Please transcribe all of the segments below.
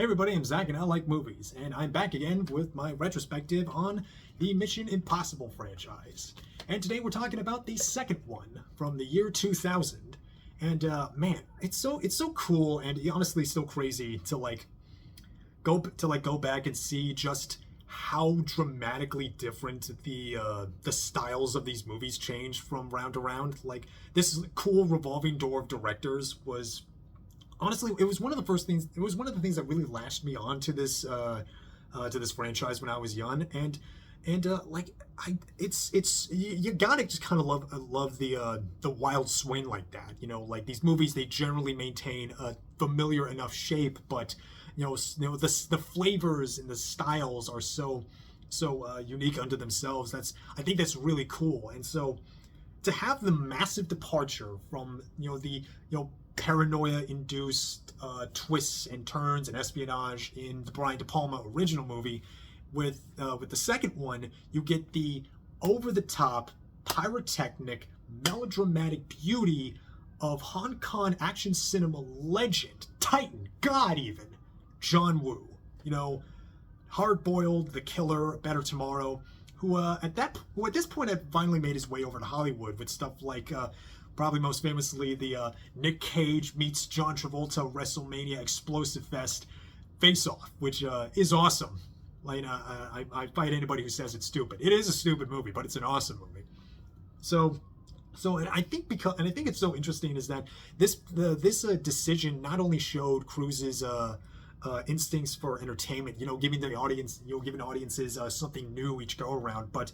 Hey everybody, I'm Zach and I like movies, and I'm back again with my retrospective on the Mission Impossible franchise. And today we're talking about the second one from the year 2000. And man, it's so cool and honestly so crazy to go back and see just how dramatically different the styles of these movies change from round to round. Like this cool revolving door of directors was honestly, it was one of the first things. It was one of the things that really lashed me on to this franchise when I was young, and like it's you gotta just kind of love the wild swing like that. You know, like these movies, they generally maintain a familiar enough shape, but the flavors and the styles are so unique unto themselves. I think that's really cool, and so to have the massive departure from the paranoia-induced twists and turns and espionage in the Brian De Palma original movie, with the second one, you get the over-the-top, pyrotechnic, melodramatic beauty of Hong Kong action cinema legend, titan, god even, John Woo. Hard-boiled, the killer, Better Tomorrow, who at this point had finally made his way over to Hollywood with stuff like probably most famously the Nick Cage meets John Travolta WrestleMania explosive fest Face Off, which is awesome. Like I fight anybody who says it's stupid. It is a stupid movie, but it's an awesome movie. And I think it's so interesting is that this decision not only showed Cruise's instincts for entertainment, giving audiences something new each go around, but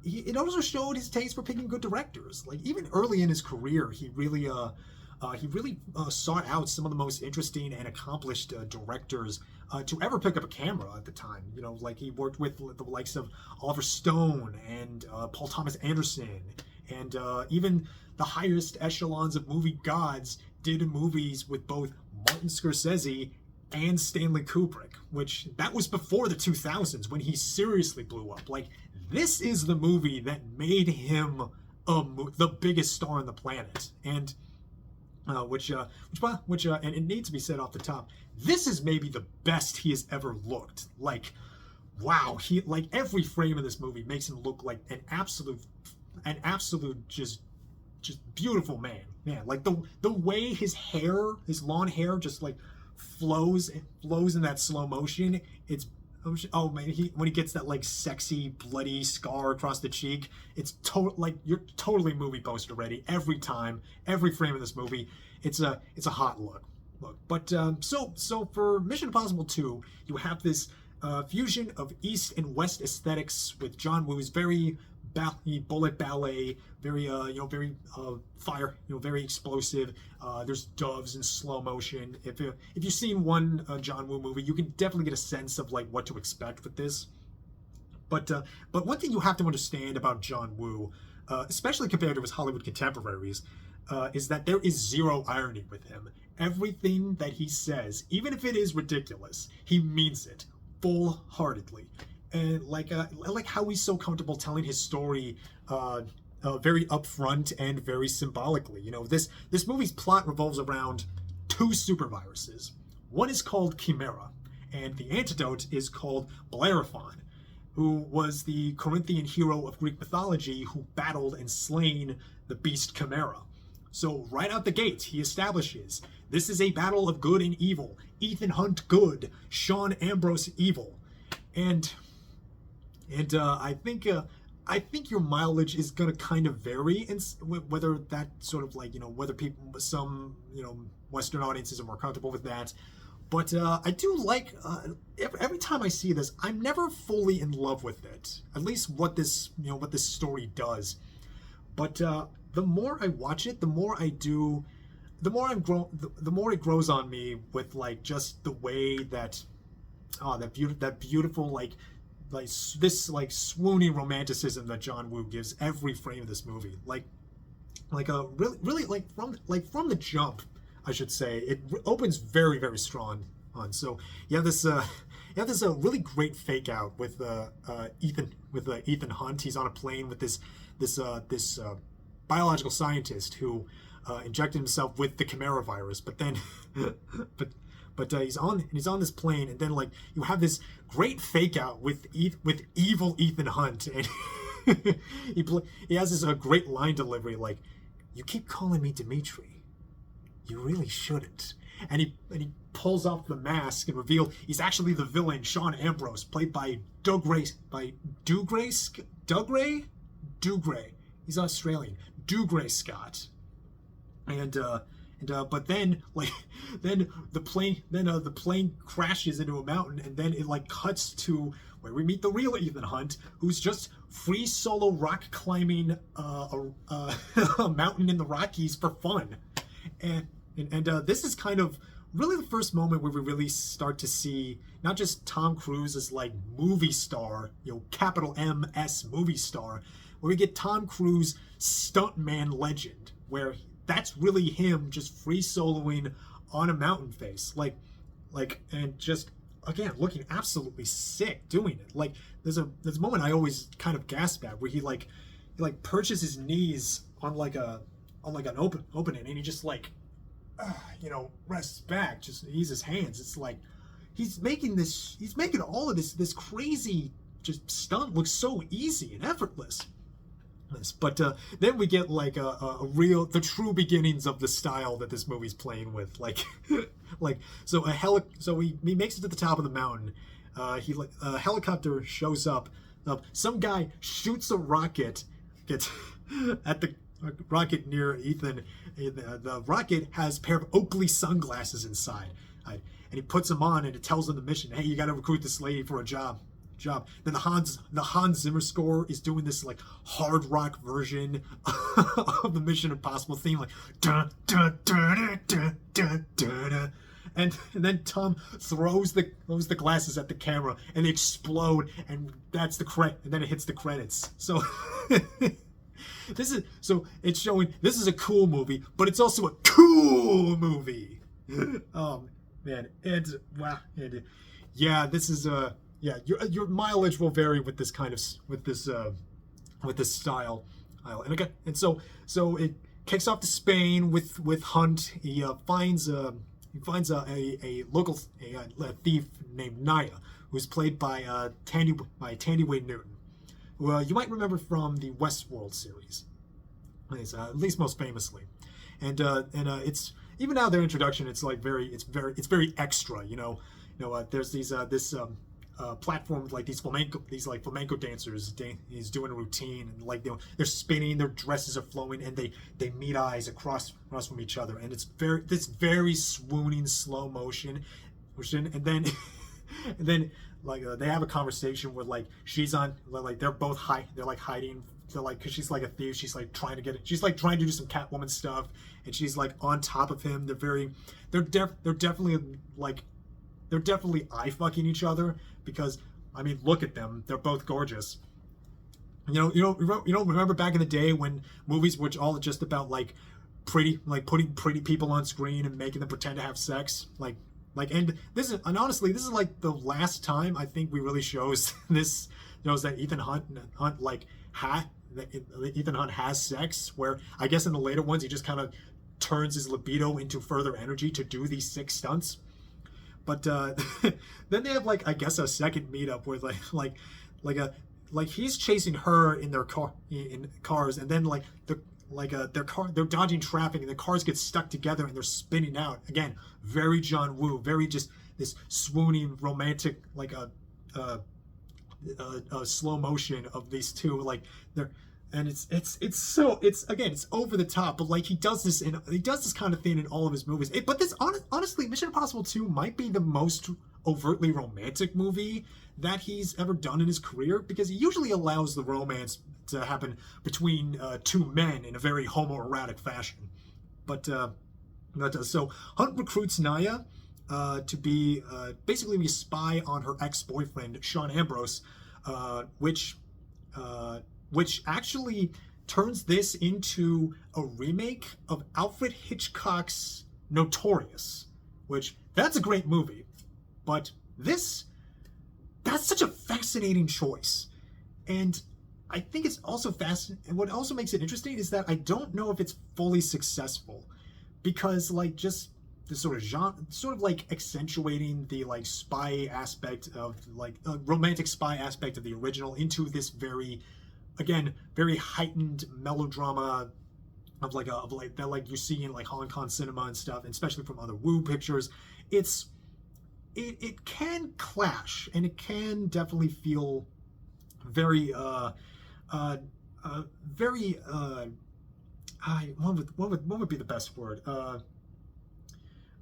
it also showed his taste for picking good directors. Like even early in his career, he really sought out some of the most interesting and accomplished directors to ever pick up a camera at the time. Like he worked with the likes of Oliver Stone and Paul Thomas Anderson, and even the highest echelons of movie gods did movies with both Martin Scorsese and Stanley Kubrick, which that was before the 2000s when he seriously blew up. Like this is the movie that made him the biggest star on the planet, and and it needs to be said off the top, this is maybe the best he has ever looked. Like, wow, he like every frame of this movie makes him look like an absolute just beautiful man. Like the way his long hair just like flows in that slow motion. Oh man, when he gets that like sexy bloody scar across the cheek, it's like you're totally movie poster ready every time, every frame of this movie. It's a hot look. But so for Mission Impossible 2, you have this fusion of East and West aesthetics with John Woo's very bullet ballet, very fire, very explosive. There's doves in slow motion. If you've seen one John Woo movie, you can definitely get a sense of like what to expect with this. But one thing you have to understand about John Woo, especially compared to his Hollywood contemporaries, is that there is zero irony with him. Everything that he says, even if it is ridiculous, he means it full-heartedly. And like how he's so comfortable telling his story very upfront and very symbolically. This movie's plot revolves around two superviruses. One is called Chimera, and the antidote is called Bellerophon, who was the Corinthian hero of Greek mythology who battled and slain the beast Chimera. So right out the gate, he establishes this is a battle of good and evil. Ethan Hunt good, Sean Ambrose evil, and I think your mileage is gonna kind of vary in whether that sort of like whether some Western audiences are more comfortable with that. But I do like every time I see this, I'm never fully in love with it. At least what this story does. But the more I watch it, the more it grows on me with like just the way that that beautiful like this like swooning romanticism that John Woo gives every frame of this movie. Really from the jump, I should say, it opens very, very strong on. So you have this really great fake out with Ethan Hunt. He's on a plane with this biological scientist who injected himself with the Chimera virus, but But he's on this plane, and then like you have this great fake out with evil Ethan Hunt, and he has this great line delivery like, "You keep calling me Dimitri, you really shouldn't." And he pulls off the mask and reveals he's actually the villain, Sean Ambrose, played by Dougray. He's Australian. Dougray Scott. But then the plane crashes into a mountain, and then it like cuts to where we meet the real Ethan Hunt, who's just free solo rock climbing a mountain in the Rockies for fun, and this is kind of really the first moment where we really start to see not just Tom Cruise as like movie star, capital MS movie star, where we get Tom Cruise stuntman legend, where that's really him just free soloing on a mountain face, and just again looking absolutely sick doing it. Like there's a moment I always kind of gasp at where he perches his knees on an opening, and he just rests back, just ease his hands. It's like he's making all of this crazy just stunt look so easy and effortless. But then we get the true beginnings of the style that this movie's playing with. So he makes it to the top of the mountain. A helicopter shows up. Some guy shoots a rocket, gets at the rocket near Ethan. The rocket has a pair of Oakley sunglasses inside, and he puts them on, and it tells him the mission. Hey, you got to recruit this lady for a job. Then the Hans Zimmer score is doing this like hard rock version of the Mission Impossible theme, like dun dun dun dun dun dun dun. And then Tom throws the glasses at the camera, and they explode, and that's the credit, and then it hits the credits. So it's showing this is a cool movie, but it's also a cool movie. Oh man, this is your mileage will vary with this kind of with this style. And so it kicks off to Spain with Hunt. He finds a local thief named Naya, who's played by Tandy Wayne Newton, who you might remember from the Westworld series, at least most famously. And it's even now their introduction. It's very extra. There's this platform with these flamenco dancers. He's doing a routine, and they're spinning, their dresses are flowing, and they meet eyes across from each other, and it's very swooning slow motion, and then they have a conversation where she's on, they're both hiding. Because she's like a thief, she's trying to do some Catwoman stuff, and she's on top of him. They're definitely eye fucking each other, because I mean, look at them, they're both gorgeous. You don't remember back in the day when movies were all just about putting pretty people on screen and making them pretend to have sex, and honestly this is the last time I think we really shows that Ethan Hunt has sex, where I guess in the later ones he just kind of turns his libido into further energy to do these sick stunts. But then they have I guess a second meetup where he's chasing her in their cars, and then they're dodging traffic, and the cars get stuck together and they're spinning out. Again, very John Woo, very just this swooning romantic slow motion of these two, and it's over the top, but he does this kind of thing in all of his movies. But honestly, Mission Impossible 2 might be the most overtly romantic movie that he's ever done in his career, because he usually allows the romance to happen between two men in a very homoerotic fashion. But so Hunt recruits Naya to be basically a spy on her ex-boyfriend Sean Ambrose, which actually turns this into a remake of Alfred Hitchcock's Notorious, which that's a great movie, but that's such a fascinating choice. And I think it's also fascinating, and what also makes it interesting is that I don't know if it's fully successful, because this sort of genre, sort of like accentuating the like spy aspect of like romantic spy aspect of the original into this very, again, very heightened melodrama of like that like you see in like Hong Kong cinema and stuff, and especially from other Wu pictures. It can clash, and it can definitely feel very very what would be the best word?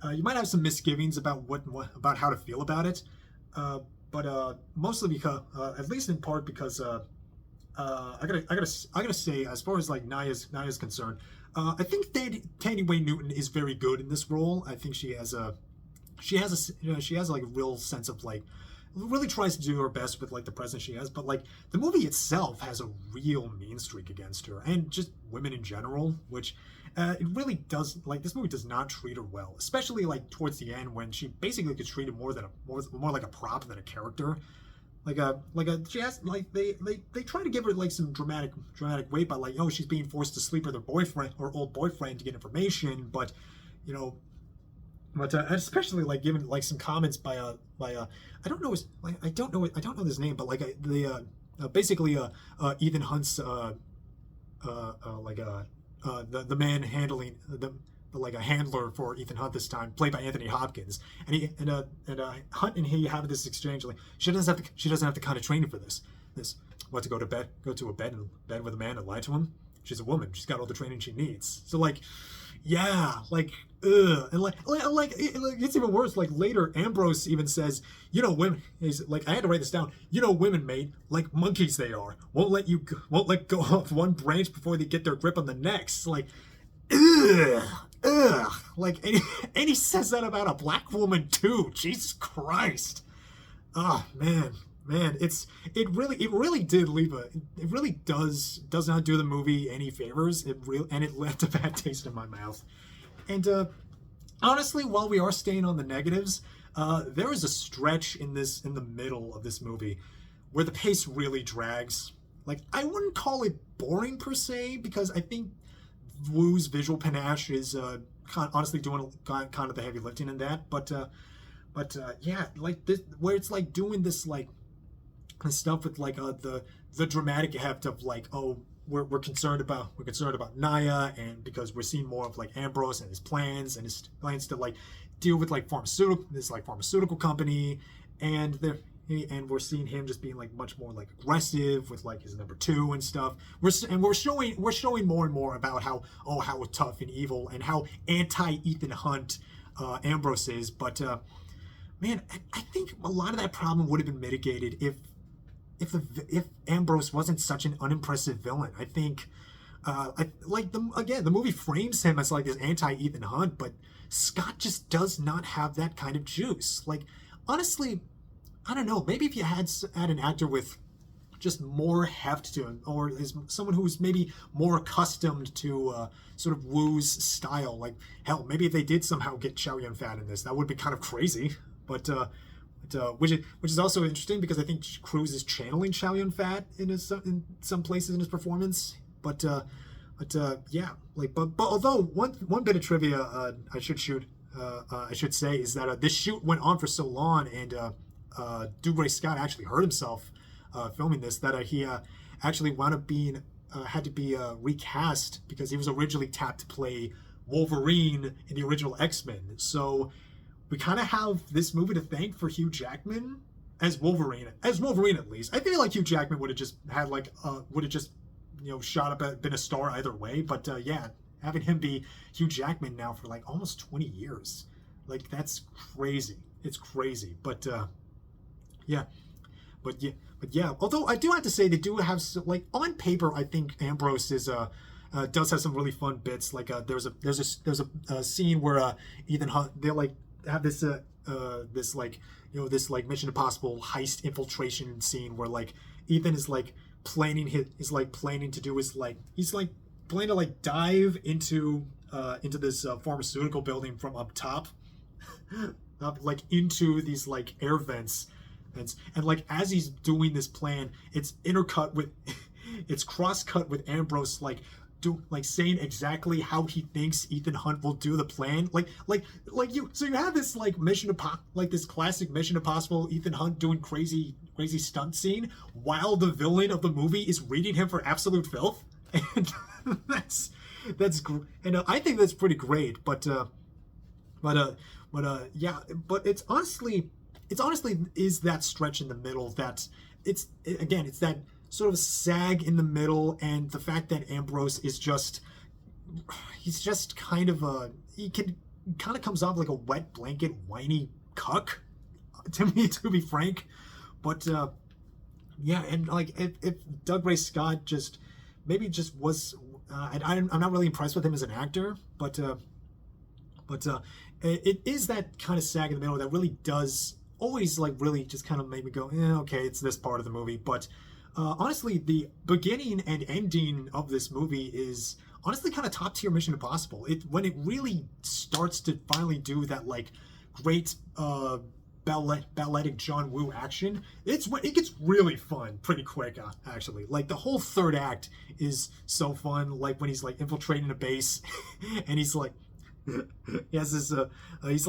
You might have some misgivings about about how to feel about it, but mostly because, at least in part because, I gotta say, as far as like Naya's concerned, I think Tandy Wayne Newton is very good in this role. I think she has like a real sense of like, really tries to do her best with like the presence she has, but like the movie itself has a real mean streak against her, and just women in general, which it really does, like, this movie does not treat her well, especially like towards the end when she basically gets treated more like a prop than a character. She has like they try to give her like some dramatic weight by like, oh, she's being forced to sleep with her boyfriend or old boyfriend to get information, but you know. But especially like given like some comments by I don't know his name, but like basically Ethan Hunt's the man handling the like a handler for Ethan Hunt this time, played by Anthony Hopkins, and Hunt and he have this exchange like she doesn't have the kind of training for this what, to go to a bed with a man and lie to him. She's a woman, she's got all the training she needs. So like, yeah, like, ugh. And like it's even worse. Like later, Ambrose even says, you know, women. He's like, I had to write this down. You know, women, mate, like monkeys they are. Won't let go off one branch before they get their grip on the next. Like, ugh. Like, and he says that about a black woman too. Jesus Christ. Oh man. It really did leave it really does not do the movie any favors. And it left a bad taste in my mouth. And honestly, while we are staying on the negatives, there is a stretch in the middle of this movie where the pace really drags. Like, I wouldn't call it boring per se, because I think Wu's visual panache is honestly doing kind of the heavy lifting in that. But yeah, like this, where it's like doing this like stuff with like the dramatic heft of like, oh, we're concerned about Naya, and because we're seeing more of like Ambrose and his plans to like deal with like pharmaceutical company, and we're seeing him just being like much more like aggressive with like his number two and stuff. We're showing more and more about how tough and evil and how anti Ethan Hunt Ambrose is. But man, I think a lot of that problem would have been mitigated if Ambrose wasn't such an unimpressive villain. I think, the movie frames him as like this anti-Ethan Hunt, but Scott just does not have that kind of juice. Like, honestly, I don't know. Maybe if you had an actor with just more heft to him, or is someone who's maybe more accustomed to sort of Wu's style. Like, hell, maybe if they did somehow get Chow Yun-fat in this, that would be kind of crazy. But which is also interesting, because I think Cruise is channeling Chow Yun-fat in some places in his performance. But yeah, like but although one bit of trivia I should say is that this shoot went on for so long, and Dougray Scott actually hurt himself filming this, that he actually wound up being had to be recast, because he was originally tapped to play Wolverine in the original X-Men. So we kind of have this movie to thank for Hugh Jackman as Wolverine at least. I feel like Hugh Jackman would have just shot up, been a star either way. But yeah, having him be Hugh Jackman now for like almost 20 years, like, that's crazy. It's crazy. But yeah. Although I do have to say, they do have like, on paper, I think Ambrose is does have some really fun bits. Like there's a scene where Ethan Hunt, they like have this Mission Impossible heist infiltration scene where like Ethan is like planning to do his he's like planning to like dive into this pharmaceutical building from up top, like into these like air vents, and like as he's doing this plan, it's cross cut with Ambrose like saying exactly how he thinks Ethan Hunt will do the plan. So you have this like this classic Mission Impossible Ethan Hunt doing crazy stunt scene while the villain of the movie is reading him for absolute filth, and that's and I think that's pretty great. But yeah, but it's honestly is that stretch in the middle that it's that sort of sag in the middle, and the fact that Ambrose is he's just kind of comes off like a wet blanket whiny cuck to me, to be frank. But yeah, and like if Doug Ray Scott was I'm not really impressed with him as an actor, but it is that kind of sag in the middle that really does always like really just kind of make me go, okay, it's this part of the movie. But honestly, the beginning and ending of this movie is honestly kind of top tier Mission Impossible. When it really starts to finally do that like great balletic John Woo action, it gets really fun pretty quick, actually. Like the whole third act is so fun, like when he's like infiltrating a base and he's like he has this he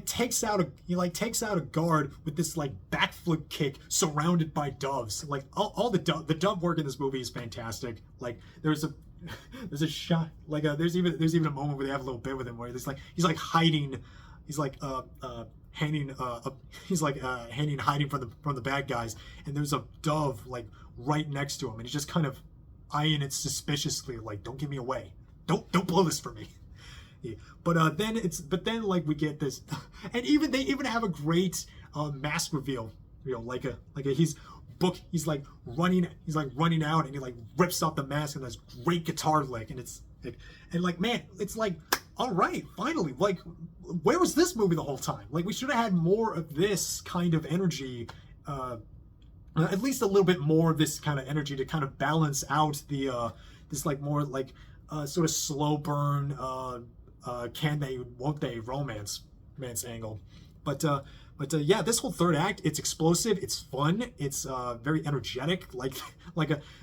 takes out a guard with this like backflip kick surrounded by doves. Like all the dove work in this movie is fantastic. Like there's a shot, like there's even a moment where they have a little bit with him where he's like hiding hiding from the bad guys, and there's a dove like right next to him, and he's just kind of eyeing it suspiciously, like, don't give me away, don't blow this for me. Yeah. But then like we get this, and they even have a great mask reveal, he's like running out, and he like rips off the mask, and there's great guitar lick, and it's like, man, it's like, all right, finally, like, where was this movie the whole time? Like, we should have had more of this kind of energy, at least a little bit more of this kind of energy to kind of balance out the this like more like sort of slow burn can they won't they romance angle. But yeah, this whole third act, it's explosive, it's fun, it's very energetic. Like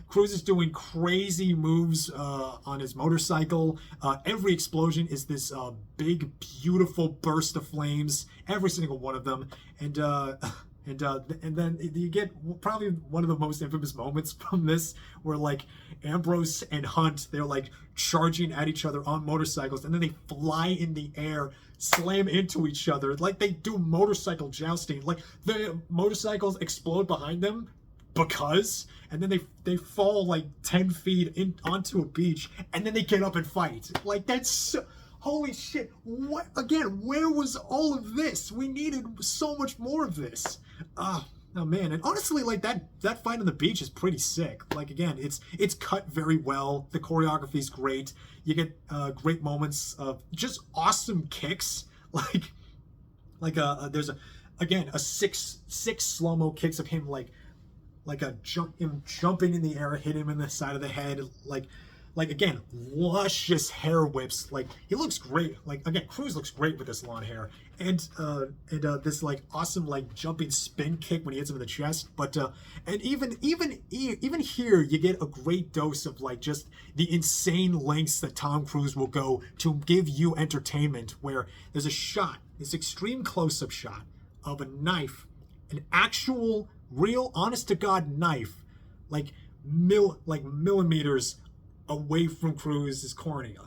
Cruise is doing crazy moves on his motorcycle. Every explosion is this big, beautiful burst of flames, every single one of them. And then you get probably one of the most infamous moments from this, where like Ambrose and Hunt, they're like charging at each other on motorcycles, and then they fly in the air, slam into each other, like they do motorcycle jousting. Like the motorcycles explode behind them and then they fall like 10 feet onto a beach, and then they get up and fight. Like, that's so, holy shit. What again? Where was all of this? We needed so much more of this. Oh man. And honestly, like that fight on the beach is pretty sick. Like, again, it's cut very well. The choreography is great. You get great moments of just awesome kicks. There's a six slow-mo kicks of him him jumping in the air, hit him in the side of the head, like again, luscious hair whips. Like, he looks great. Like, again, Cruise looks great with this long hair, and this like awesome like jumping spin kick when he hits him in the chest. But and even here, you get a great dose of like just the insane lengths that Tom Cruise will go to give you entertainment. Where there's a shot, this extreme close-up shot of a knife, an actual, real, honest-to-God knife, like millimeters away from Cruise's cornea.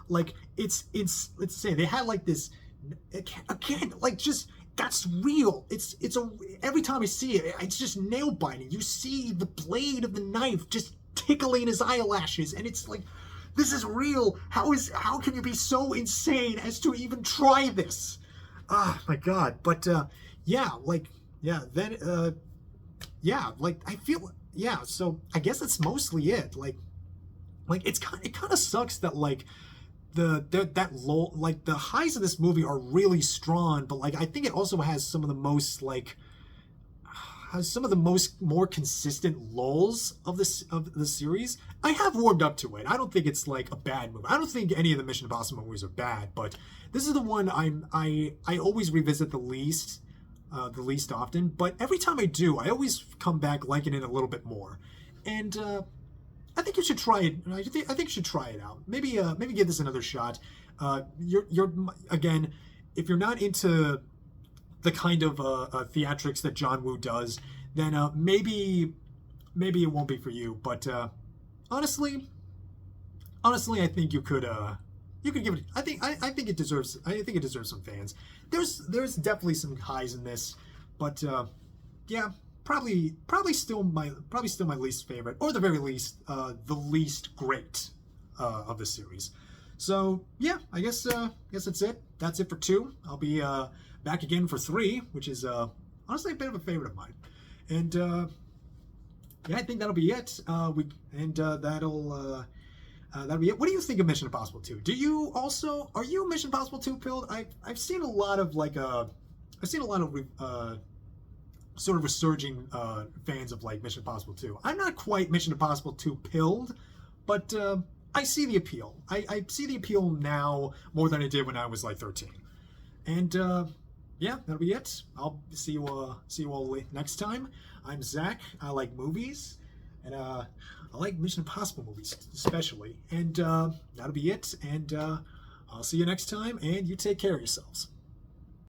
Like it's insane. They had like this, again, like, just, that's real. Every time I see it, it's just nail biting. You see the blade of the knife just tickling his eyelashes, and it's like, this is real. How can you be so insane as to even try this? Ah, my God. But I feel, so I guess that's mostly it. Like it kind of sucks that like that low, like the highs of this movie are really strong, but like I think it also has some of the most more consistent lulls of the series. I have warmed up to it. I don't think it's like a bad movie. I don't think any of the Mission Impossible movies are bad, but this is the one I always revisit the least often. But every time I do, I always come back liking it a little bit more. And I think you should try it. I think you should try it out. Maybe give this another shot. You're again, if you're not into the kind of theatrics that John Woo does, then maybe it won't be for you. But honestly, I think you could give it. I think it deserves. I think it deserves some fans. There's definitely some highs in this, but yeah, probably still my least favorite, or the very least the least great of the series. So yeah, I guess that's it. That's it for 2. I'll be back again for 3, which is honestly a bit of a favorite of mine. And yeah, I think that'll be it. That'll be it. What do you think of Mission Impossible 2? Are you a Mission Impossible 2 pilled? I've seen a lot of sort of resurging fans of like Mission Impossible 2. I'm not quite Mission Impossible 2 pilled, but I see the appeal. I see the appeal now more than I did when I was like 13. And yeah, that'll be it. I'll see you all next time. I'm Zach. I like movies, and I like Mission Impossible movies especially. And that'll be it. And I'll see you next time. And you take care of yourselves.